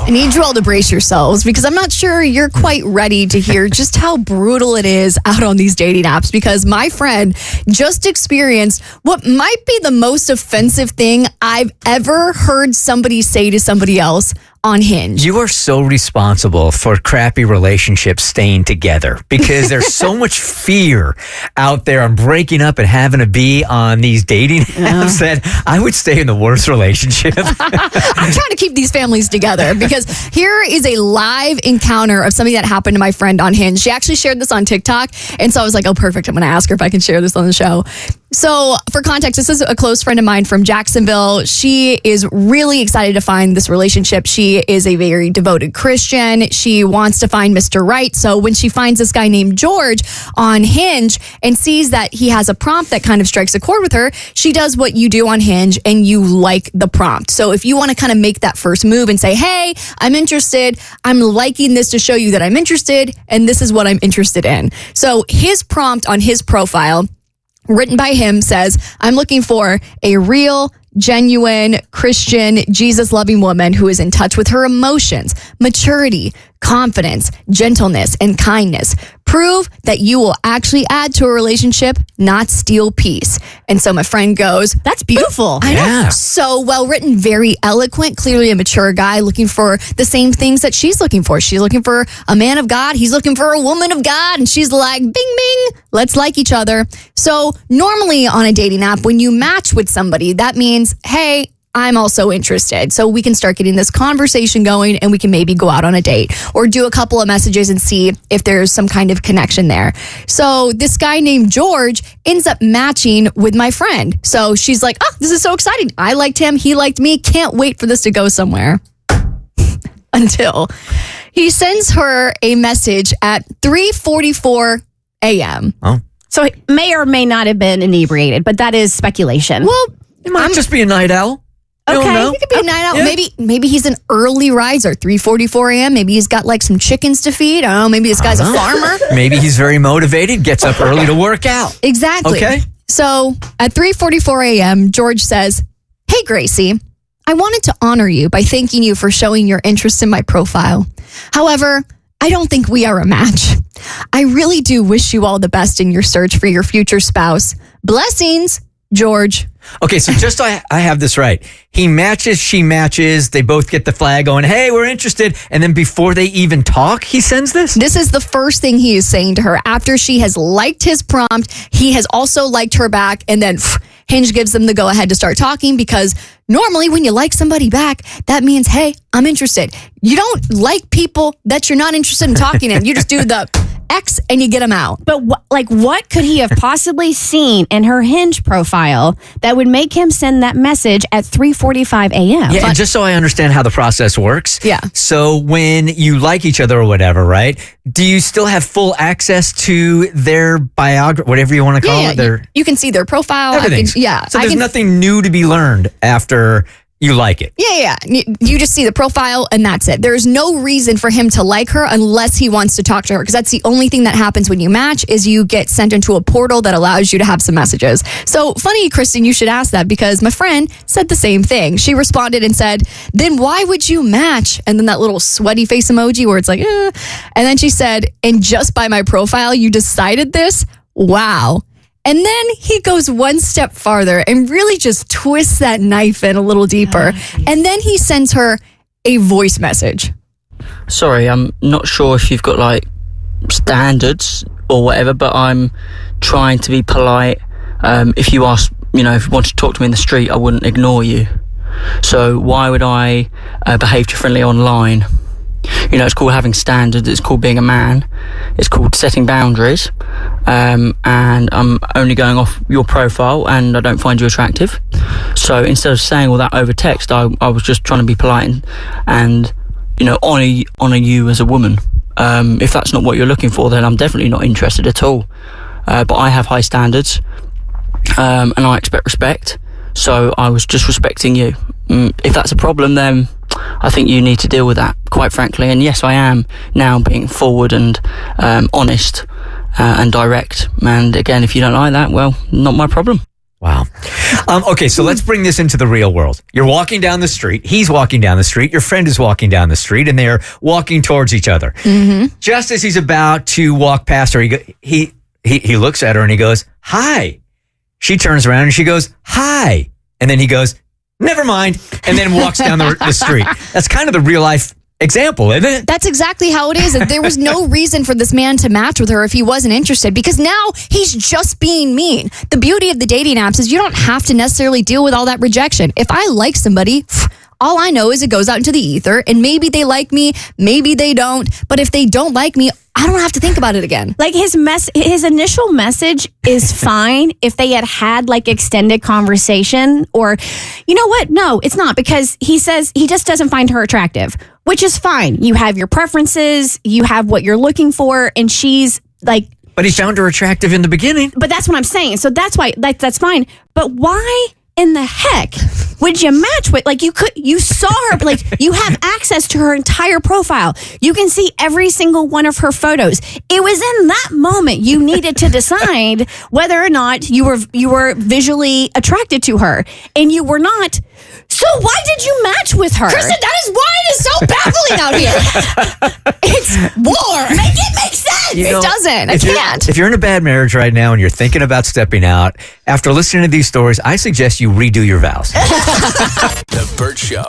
I need you all to brace yourselves because I'm not sure you're quite ready to hear just how brutal it is out on these dating apps, because my friend just experienced what might be the most offensive thing I've ever heard somebody say to somebody else on Hinge. You are so responsible for crappy relationships staying together because there's so much fear out there on breaking up and having to be on these dating apps that I would stay in the worst relationship. I'm trying to keep these families together because here is a live encounter of something that happened to my friend on Hinge. She actually shared this on TikTok, and so I was like, oh, perfect. I'm going to ask her if I can share this on the show. So for context, this is a close friend of mine from Jacksonville. She is really excited to find this relationship. She is a very devoted Christian. She wants to find Mr. Right. So when she finds this guy named George on Hinge and sees that he has a prompt that kind of strikes a chord with her, she does what you do on Hinge and you like the prompt. So if you want to kind of make that first move and say, hey, I'm interested, I'm liking this to show you that I'm interested, and this is what I'm interested in. So his prompt on his profile, written by him, says, I'm looking for a real, genuine, Christian, Jesus-loving woman who is in touch with her emotions, maturity, confidence, gentleness, and kindness. Prove that you will actually add to a relationship, not steal peace. And so my friend goes, that's beautiful. I know. So well written, very eloquent, clearly a mature guy looking for the same things that she's looking for. She's looking for a man of God. He's looking for a woman of God. And she's like, bing, bing, let's like each other. So normally on a dating app, when you match with somebody, that means, hey, I'm also interested. So we can start getting this conversation going and we can maybe go out on a date or do a couple of messages and see if there's some kind of connection there. So this guy named George ends up matching with my friend. So she's like, oh, this is so exciting. I liked him. He liked me. Can't wait for this to go somewhere. Until he sends her a message at 3:44 a.m. Oh. So he may or may not have been inebriated, but that is speculation. Well, it might just be a night owl. Okay, he could be a night out. Yeah. Maybe he's an early riser, 3:44 a.m. Maybe he's got like some chickens to feed. I don't know. Maybe this guy's a farmer. Maybe he's very motivated, gets up early to work out. Exactly. Okay. So at 3:44 a.m., George says, hey, Gracie, I wanted to honor you by thanking you for showing your interest in my profile. However, I don't think we are a match. I really do wish you all the best in your search for your future spouse. Blessings, George. Okay, so just so I have this right. He matches, she matches, they both get the flag going, hey, we're interested. And then before they even talk, he sends this? This is the first thing he is saying to her. After she has liked his prompt, he has also liked her back. And then Hinge gives them the go ahead to start talking, because normally when you like somebody back, that means, hey, I'm interested. You don't like people that you're not interested in talking to. You just do the X and you get them out. But what could he have possibly seen in her Hinge profile that would make him send that message at 3:45 a.m.? Yeah, and just so I understand how the process works. Yeah. So when you like each other or whatever, right? Do you still have full access to their biography, whatever you want to call it? You can see their profile. Everything. So there's nothing new to be learned after you like it. Yeah. You just see the profile and that's it. There's no reason for him to like her unless he wants to talk to her, because that's the only thing that happens when you match is you get sent into a portal that allows you to have some messages. So funny, Kristen, you should ask that, because my friend said the same thing. She responded and said, then why would you match? And then that little sweaty face emoji where it's like, eh. And then she said, and just by my profile, you decided this? Wow. And then he goes one step farther and really just twists that knife in a little deeper. And then he sends her a voice message. Sorry, I'm not sure if you've got like standards or whatever, but I'm trying to be polite. If you ask, if you want to talk to me in the street, I wouldn't ignore you. So why would I behave differently online? It's called having standards. It's called being a man. It's called setting boundaries. And I'm only going off your profile and I don't find you attractive. So instead of saying all that over text, I was just trying to be polite and honor you as a woman. If that's not what you're looking for, then I'm definitely not interested at all. But I have high standards and I expect respect. So I was just respecting you. If that's a problem, then I think you need to deal with that, quite frankly. And yes, I am now being forward and honest and direct. And again, if you don't like that, well, not my problem. Wow. Okay, so let's bring this into the real world. You're walking down the street. He's walking down the street. Your friend is walking down the street, and they're walking towards each other. Mm-hmm. Just as he's about to walk past her, he looks at her and he goes, "Hi." She turns around and she goes, "Hi." And then he goes, "Never mind," and then walks down the street. That's kind of the real life example, isn't it? That's exactly how it is. There was no reason for this man to match with her if he wasn't interested, because now he's just being mean. The beauty of the dating apps is you don't have to necessarily deal with all that rejection. If I like somebody, all I know is it goes out into the ether, and maybe they like me, maybe they don't. But if they don't like me, I don't have to think about it again. Like his initial message is fine if they had like extended conversation, or you know what? No, it's not, because he says he just doesn't find her attractive, which is fine. You have your preferences, you have what you're looking for, and she's like. But he found her attractive in the beginning. But that's what I'm saying. So that's why that's fine. But why in the heck would you match with, like, you saw her, but like you have access to her entire profile. You can see every single one of her photos. It was in that moment you needed to decide whether or not you were visually attracted to her, and you were not. So why did you match with her? Kristen, that is why it is so baffling out here. It's war. Make it make sense. It doesn't. I can't. If you're in a bad marriage right now and you're thinking about stepping out, after listening to these stories, I suggest you redo your vows. The Bert Show.